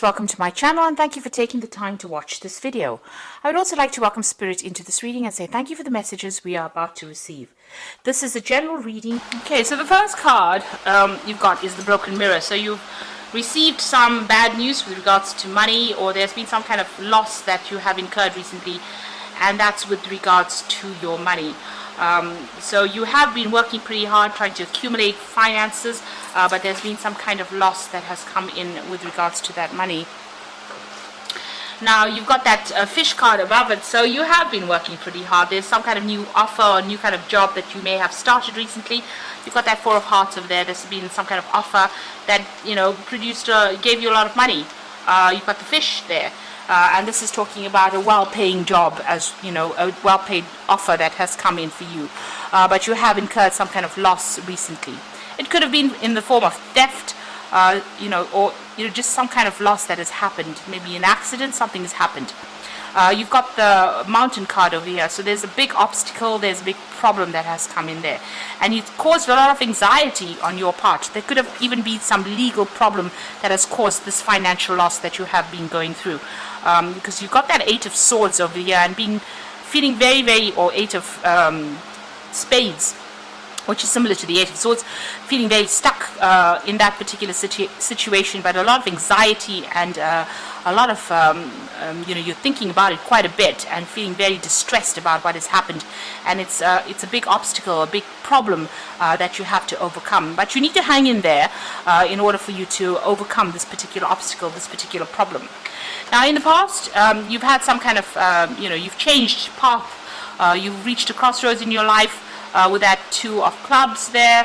Welcome to my channel and thank you for taking the time to watch this video. I would also like to welcome Spirit into this reading and say thank you for the messages we are about to receive. This is a general reading. Okay, so the first card you've got is the Broken Mirror. So you've received some bad news with regards to money, or there's been some kind of loss that you have incurred recently, and that's with regards to your money. So you have been working pretty hard trying to accumulate finances, but there's been some kind of loss that has come in with regards to that money. Now you've got that fish card above it, so you have been working pretty hard. There's some kind of new offer or new kind of job that you may have started recently. You've got that Four of Hearts over there. There's been some kind of offer that, you know, gave you a lot of money. You've got the fish there. And this is talking about a well-paying job, as you know, a well-paid offer that has come in for you. But you have incurred some kind of loss recently. It could have been in the form of theft, or just some kind of loss that has happened. Maybe an accident, something has happened. You've got the Mountain card over here, so there's a big obstacle, there's a big problem that has come in there, and it's caused a lot of anxiety on your part. There could have even been some legal problem that has caused this financial loss that you have been going through, because you've got that Eight of Swords over here and feeling very, or Eight of Spades, which is similar to the Eight of Swords, feeling very stuck in that particular situation, but a lot of anxiety and a lot of, you're thinking about it quite a bit and feeling very distressed about what has happened. And it's a big obstacle, a big problem that you have to overcome. But you need to hang in there in order for you to overcome this particular obstacle, this particular problem. Now, in the past, you've had some kind of, you've changed path. You've reached a crossroads in your life. With that Two of Clubs there,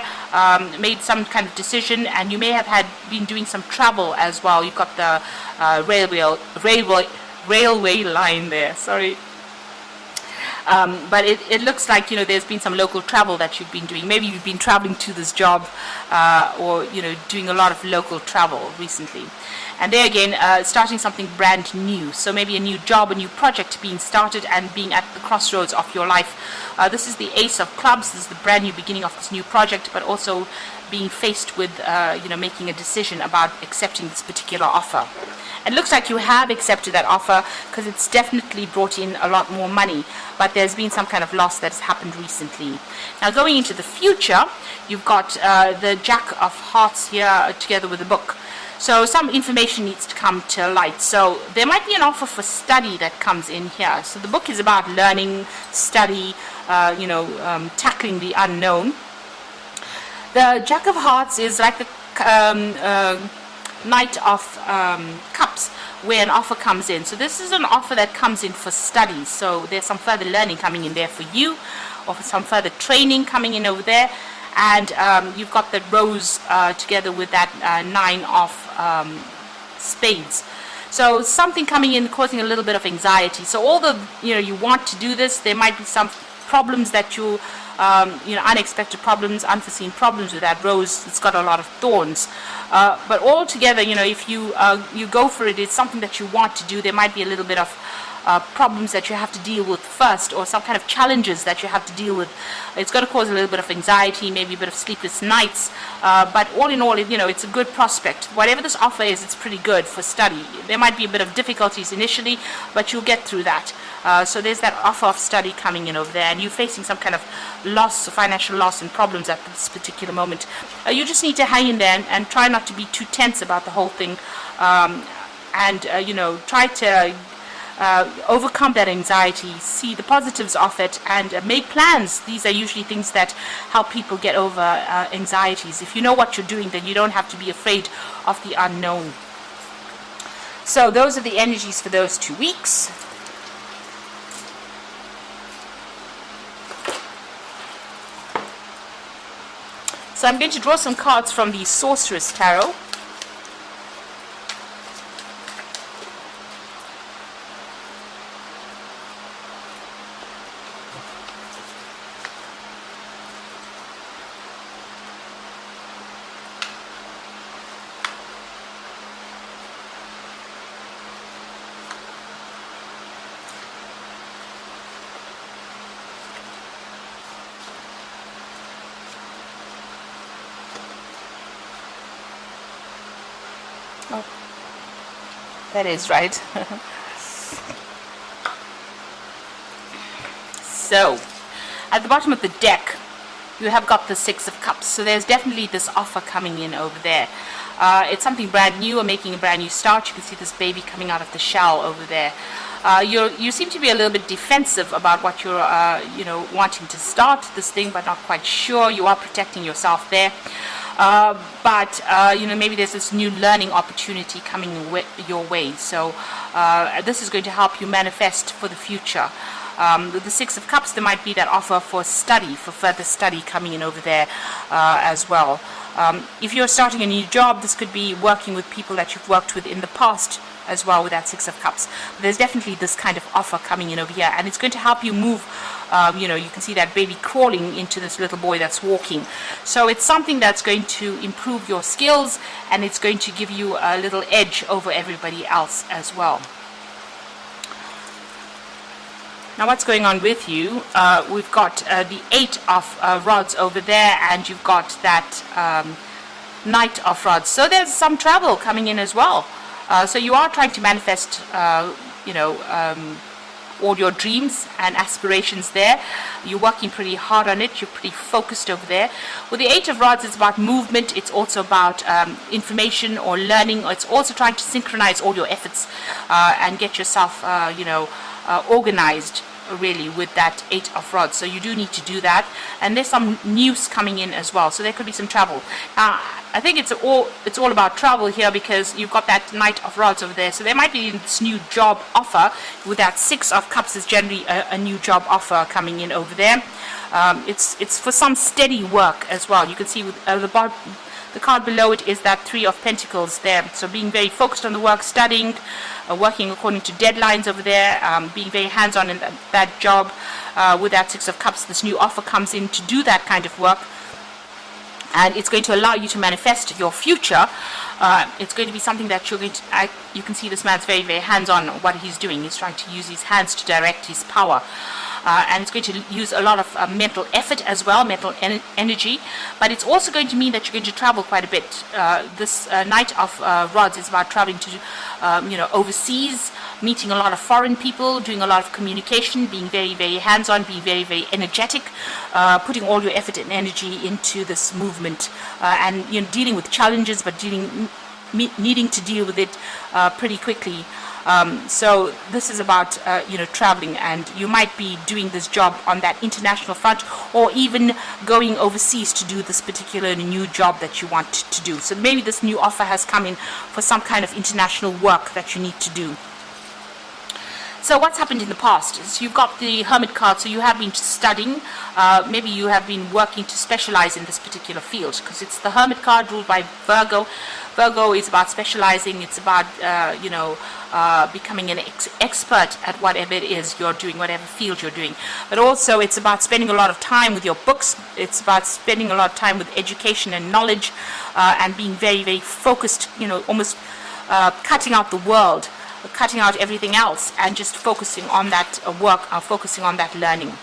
made some kind of decision, and you may have been doing some travel as well. You've got the railway line there, sorry. But it looks like, there's been some local travel that you've been doing. Maybe you've been traveling to this job, or, doing a lot of local travel recently. And there again, starting something brand new. So maybe a new job, a new project being started and being at the crossroads of your life. This is the Ace of Clubs. This is the brand new beginning of this new project, but also being faced with, making a decision about accepting this particular offer. It looks like you have accepted that offer because it's definitely brought in a lot more money, but there's been some kind of loss that's happened recently. Now, going into the future, you've got the Jack of Hearts here together with the Book. So some information needs to come to light. So there might be an offer for study that comes in here. So the book is about learning, study, tackling the unknown. The Jack of Hearts is like the Knight of Cups, where an offer comes in. So this is an offer that comes in for study. So there's some further learning coming in there for you, or for some further training coming in over there. And you've got the Rose together with that Nine of Spades. So something coming in causing a little bit of anxiety. So although you want to do this, there might be some problems that you unexpected problems, unforeseen problems with that Rose. It's got a lot of thorns. But altogether, if you go for it, it's something that you want to do. There might be a little bit of problems that you have to deal with first, or some kind of challenges that you have to deal with. It's going to cause a little bit of anxiety, maybe a bit of sleepless nights, but all in all, it's a good prospect. Whatever this offer is, it's pretty good for study. There might be a bit of difficulties initially, but you'll get through that. So there's that offer of study coming in over there, and you're facing some kind of loss, financial loss and problems at this particular moment. You just need to hang in there and try not to be too tense about the whole thing, and try to overcome that anxiety, see the positives of it, and make plans. These are usually things that help people get over anxieties. If you know what you're doing, then you don't have to be afraid of the unknown. So those are the energies for those 2 weeks. So I'm going to draw some cards from the Sorceress Tarot. That is right. So, at the bottom of the deck, you have got the Six of Cups. So there's definitely this offer coming in over there. It's something brand new, or making a brand new start. You can see this baby coming out of the shell over there. You seem to be a little bit defensive about what you're, wanting to start this thing, but not quite sure. You are protecting yourself there. But maybe there's this new learning opportunity coming your way. So this is going to help you manifest for the future. With the Six of Cups, there might be that offer for study, for further study coming in over there as well. If you're starting a new job, this could be working with people that you've worked with in the past as well, with that Six of Cups. But there's definitely this kind of offer coming in over here, and it's going to help you move. You can see that baby crawling into this little boy that's walking. So it's something that's going to improve your skills, and it's going to give you a little edge over everybody else as well. Now what's going on with you? We've got the Eight of Rods over there, and you've got that Knight of Rods. So there's some travel coming in as well. So you are trying to manifest, all your dreams and aspirations there. You're working pretty hard on it. You're pretty focused over there. With the Eight of Rods, it's about movement. It's also about information or learning. It's also trying to synchronize all your efforts and get yourself, organized, really, with that Eight of Rods. So you do need to do that. And there's some news coming in as well. So there could be some travel. I think it's all about travel here, because you've got that Knight of Rods over there. So there might be this new job offer. With that Six of Cups is generally a new job offer coming in over there. It's for some steady work as well. You can see with the card below it is that Three of Pentacles there. So being very focused on the work, studying, working according to deadlines over there, being very hands-on in that job. With that Six of Cups, this new offer comes in to do that kind of work. And it's going to allow you to manifest your future. It's going to be something that you're going to... you can see this man's very, very hands-on on what he's doing. He's trying to use his hands to direct his power. And it's going to use a lot of mental effort as well, mental energy. But it's also going to mean that you're going to travel quite a bit. This Knight of Rods is about traveling to, overseas, meeting a lot of foreign people, doing a lot of communication, being very, very hands-on, being very, very energetic, putting all your effort and energy into this movement, and dealing with challenges, but needing to deal with it pretty quickly. So this is about traveling, and you might be doing this job on that international front, or even going overseas to do this particular new job that you want to do. So maybe this new offer has come in for some kind of international work that you need to do. So what's happened in the past is you've got the Hermit card, so you have been studying, maybe you have been working to specialize in this particular field, because it's the Hermit card ruled by Virgo. Virgo is about specializing, it's about, becoming an expert at whatever it is you're doing, whatever field you're doing. But also it's about spending a lot of time with your books, it's about spending a lot of time with education and knowledge, and being very, very focused, almost cutting out the world, cutting out everything else, and just focusing on that work, focusing on that learning.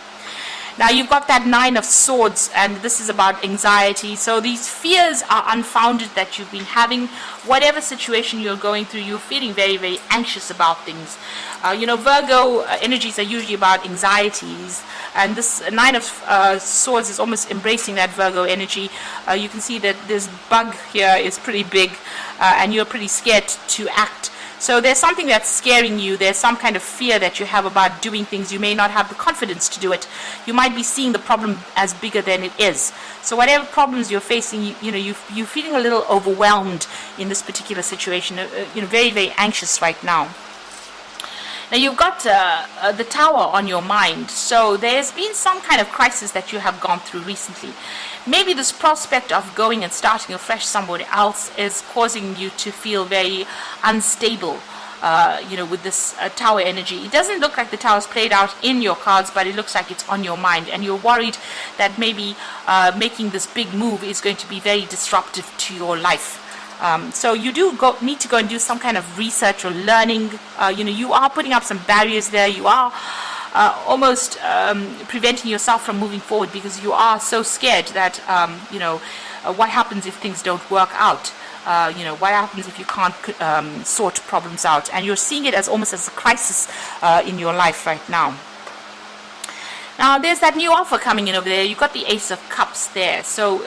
Now you've got that Nine of Swords, and this is about anxiety. So these fears are unfounded that you've been having. Whatever situation you're going through, you're feeling very, very anxious about things. Virgo energies are usually about anxieties, and this Nine of Swords is almost embracing that Virgo energy. You can see that this bug here is pretty big, and you're pretty scared to act. So there's something that's scaring you. There's some kind of fear that you have about doing things. You may not have the confidence to do it. You might be seeing the problem as bigger than it is. So whatever problems you're facing, you're feeling a little overwhelmed in this particular situation. Very, very anxious right now. Now you've got the Tower on your mind. So there's been some kind of crisis that you have gone through recently. Maybe this prospect of going and starting afresh somebody else is causing you to feel very unstable, with this Tower energy. It doesn't look like the Tower's played out in your cards, but it looks like it's on your mind, and you're worried that maybe making this big move is going to be very disruptive to your life. So you do need to go and do some kind of research or learning. You are putting up some barriers there. You are almost preventing yourself from moving forward because you are so scared that, what happens if things don't work out? What happens if you can't sort problems out? And you're seeing it as almost as a crisis in your life right now. Now there's that new offer coming in over there. You've got the Ace of Cups there. So,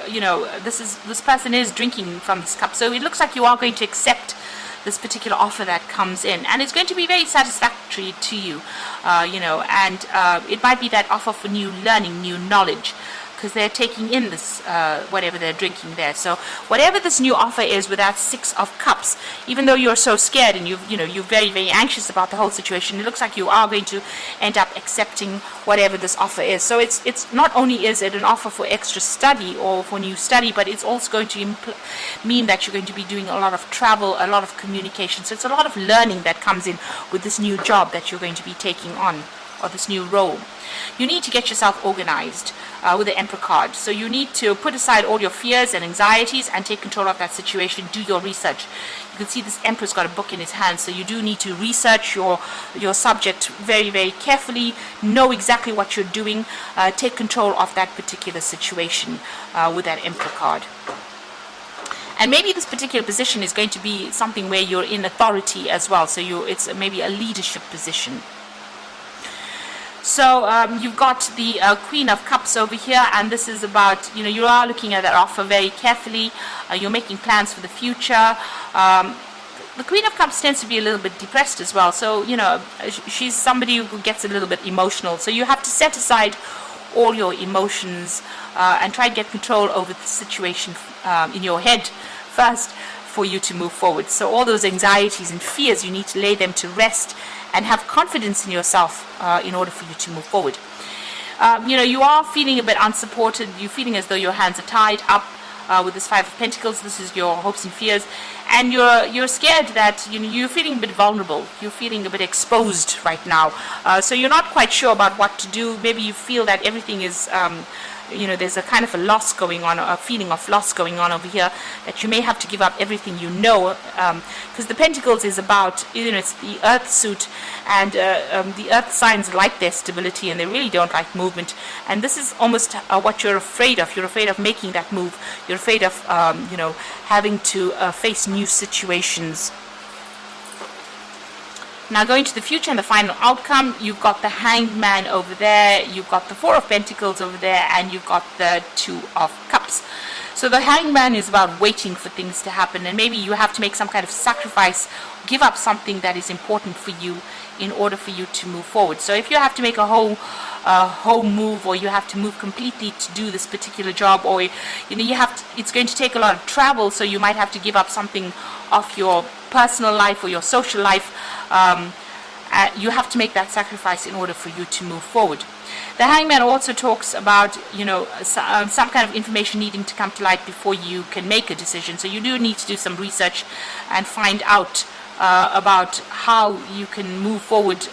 this person is drinking from this cup. So it looks like you are going to accept this particular offer that comes in. And it's going to be very satisfactory to you, and it might be that offer for new learning, new knowledge, because they're taking in this, whatever they're drinking there. So whatever this new offer is with that Six of Cups, even though you're so scared and you're very, very anxious about the whole situation, it looks like you are going to end up accepting whatever this offer is. So it's not only is it an offer for extra study or for new study, but it's also going to mean that you're going to be doing a lot of travel, a lot of communication. So it's a lot of learning that comes in with this new job that you're going to be taking on, or this new role. You need to get yourself organized with the Emperor card. So you need to put aside all your fears and anxieties and take control of that situation. Do your research. You can see this Emperor's got a book in his hand, so you do need to research your subject very, very carefully. Know exactly what you're doing. Take control of that particular situation with that Emperor card. And maybe this particular position is going to be something where you're in authority as well. So it's maybe a leadership position. So you've got the Queen of Cups over here, and this is about, you are looking at that offer very carefully. You're making plans for the future. The Queen of Cups tends to be a little bit depressed as well. So, she's somebody who gets a little bit emotional. So you have to set aside all your emotions and try to get control over the situation in your head first for you to move forward. So all those anxieties and fears, you need to lay them to rest and have confidence in yourself in order for you to move forward. You are feeling a bit unsupported. You're feeling as though your hands are tied up with this Five of Pentacles. This is your hopes and fears. And you're scared that you're feeling a bit vulnerable. You're feeling a bit exposed right now. So you're not quite sure about what to do. Maybe you feel that everything is... there's a kind of a loss going on, a feeling of loss going on over here, that you may have to give up everything because the Pentacles is about, it's the Earth suit, and the Earth signs like their stability and they really don't like movement. And this is almost what you're afraid of. You're afraid of making that move. You're afraid of, having to face new situations. Now going to the future and the final outcome, you've got the Hanged Man over there, you've got the Four of Pentacles over there, and you've got the Two of Cups. So the Hanged Man is about waiting for things to happen, and maybe you have to make some kind of sacrifice, give up something that is important for you in order for you to move forward. So if you have to make a whole move, or you have to move completely to do this particular job, or it's going to take a lot of travel, so you might have to give up something of your personal life or your social life. You have to make that sacrifice in order for you to move forward. The Hangman also talks about some kind of information needing to come to light before you can make a decision. So you do need to do some research and find out about how you can move forward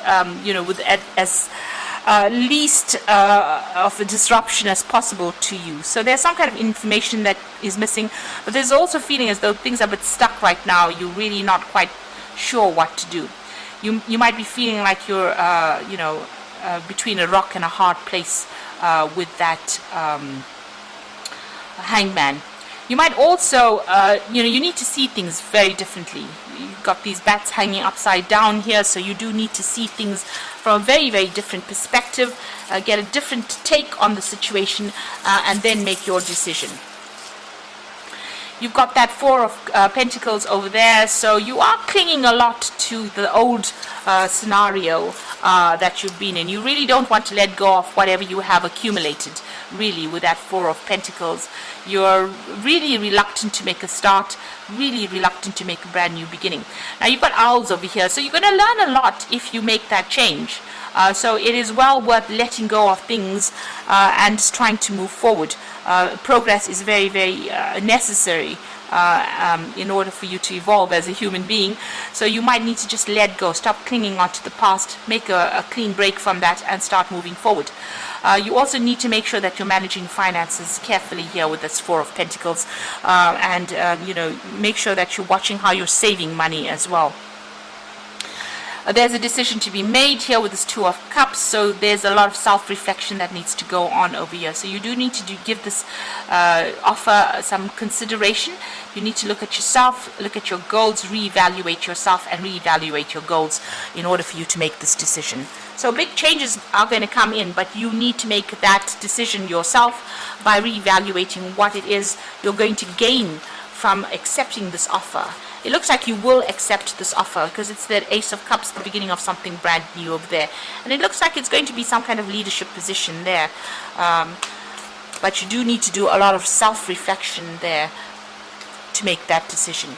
with as least of a disruption as possible to you. So there's some kind of information that is missing, but there's also a feeling as though things are a bit stuck right now. You're really not quite sure what to do. You might be feeling like you're between a rock and a hard place with that Hangman. You might also you need to see things very differently. You've got these bats hanging upside down here, so you do need to see things from a very, very different perspective, get a different take on the situation, and then make your decision. You've got that Four of Pentacles over there, so you are clinging a lot to the old scenario that you've been in. You really don't want to let go of whatever you have accumulated, really, with that Four of Pentacles. You're really reluctant to make a start, really reluctant to make a brand new beginning. Now you've got owls over here, so you're going to learn a lot if you make that change. So it is well worth letting go of things and trying to move forward. Progress is very, very necessary in order for you to evolve as a human being. So you might need to just let go, stop clinging on to the past, make a clean break from that, and start moving forward. You also need to make sure that you're managing finances carefully here with this Four of Pentacles, and make sure that you're watching how you're saving money as well. there's a decision to be made here with this Two of Cups, so there's a lot of self-reflection that needs to go on over here. So you do need to give this offer some consideration. You need to look at yourself, look at your goals, reevaluate yourself and reevaluate your goals in order for you to make this decision. So big changes are going to come in, but you need to make that decision yourself by reevaluating what it is you're going to gain from accepting this offer. It looks like you will accept this offer because it's the Ace of Cups, the beginning of something brand new over there. And it looks like it's going to be some kind of leadership position there. But you do need to do a lot of self-reflection there to make that decision.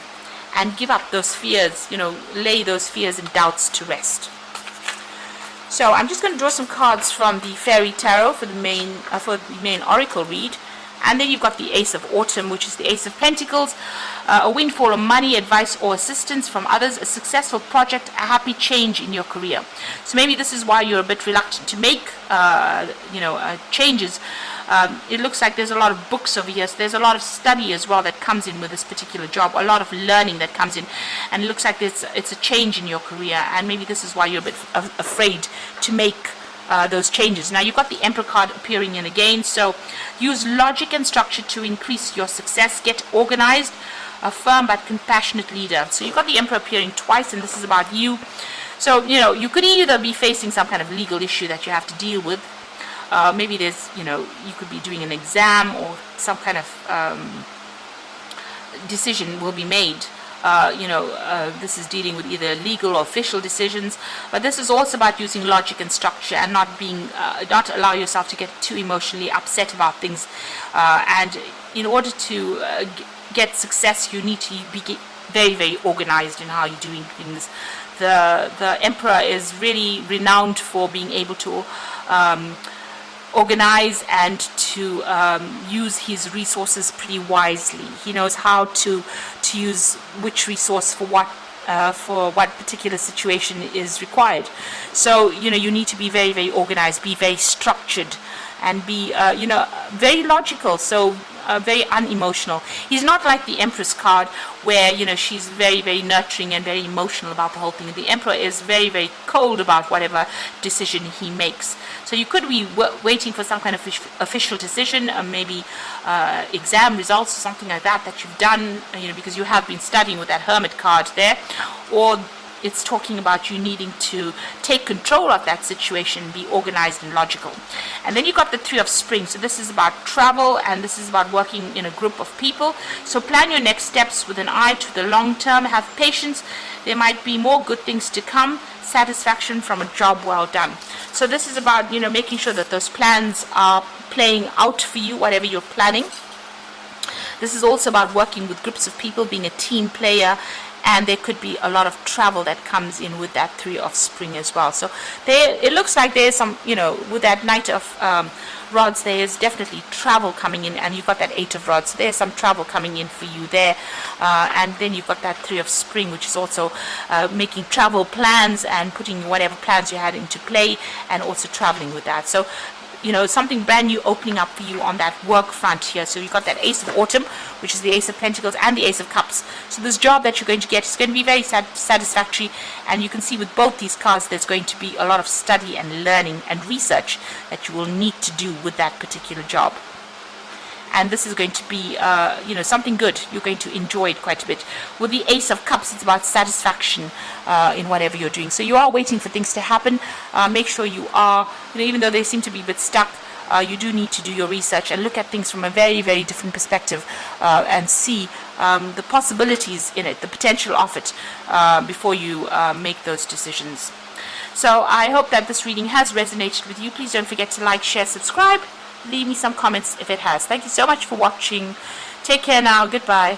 And give up those fears, lay those fears and doubts to rest. So I'm just going to draw some cards from the Fairy Tarot for the main Oracle read. And then you've got the Ace of Autumn, which is the Ace of Pentacles, a windfall of money, advice or assistance from others, a successful project, a happy change in your career. So maybe this is why you're a bit reluctant to make, changes. It looks like there's a lot of books over here. So there's a lot of study as well that comes in with this particular job, a lot of learning that comes in. And it looks like it's a change in your career. And maybe this is why you're a bit afraid to make those changes. Now you've got the Emperor card appearing in again, so use logic and structure to increase your success. Get organized, a firm but compassionate leader. So you've got the Emperor appearing twice, and this is about you. So you could either be facing some kind of legal issue that you have to deal with. Maybe there's you could be doing an exam, or some kind of decision will be made. This is dealing with either legal or official decisions, but this is also about using logic and structure and not allow yourself to get too emotionally upset about things. And in order to get success, you need to be very, very organized in how you're doing things. The Emperor is really renowned for being able to organize and to use his resources pretty wisely. He knows how to use which resource for what particular situation is required. So you need to be very, very organized, be very structured, and be very logical. So very unemotional. He's not like the Empress card where she's very, very nurturing and very emotional about the whole thing. The Emperor is very, very cold about whatever decision he makes. So you could be waiting for some kind of official decision, maybe exam results or something like that you've done, because you have been studying with that Hermit card there, or it's talking about you needing to take control of that situation, be organized and logical. And then you got the Three of Spring. So this is about travel, and this is about working in a group of people. So plan your next steps with an eye to the long term. Have patience. There might be more good things to come. Satisfaction from a job well done. So this is about making sure that those plans are playing out for you, whatever you're planning. This is also about working with groups of people, being a team player. And there could be a lot of travel that comes in with that Three of Spring as well. So it looks like there's some, with that Knight of Rods, there's definitely travel coming in. And you've got that Eight of Rods. So there's some travel coming in for you there. And then you've got that Three of Spring, which is also making travel plans and putting whatever plans you had into play, and also traveling with that. So something brand new opening up for you on that work front here. So you've got that Ace of Autumn, which is the Ace of Pentacles, and the Ace of Cups. So this job that you're going to get is going to be very satisfactory, and you can see with both these cards there's going to be a lot of study and learning and research that you will need to do with that particular job. And this is going to be, something good. You're going to enjoy it quite a bit. With the Ace of Cups, it's about satisfaction in whatever you're doing. So you are waiting for things to happen. Make sure you are, even though they seem to be a bit stuck, you do need to do your research and look at things from a very, very different perspective and see the possibilities in it, the potential of it, before you make those decisions. So I hope that this reading has resonated with you. Please don't forget to like, share, subscribe. Leave me some comments if it has. Thank you so much for watching. Take care now. Goodbye.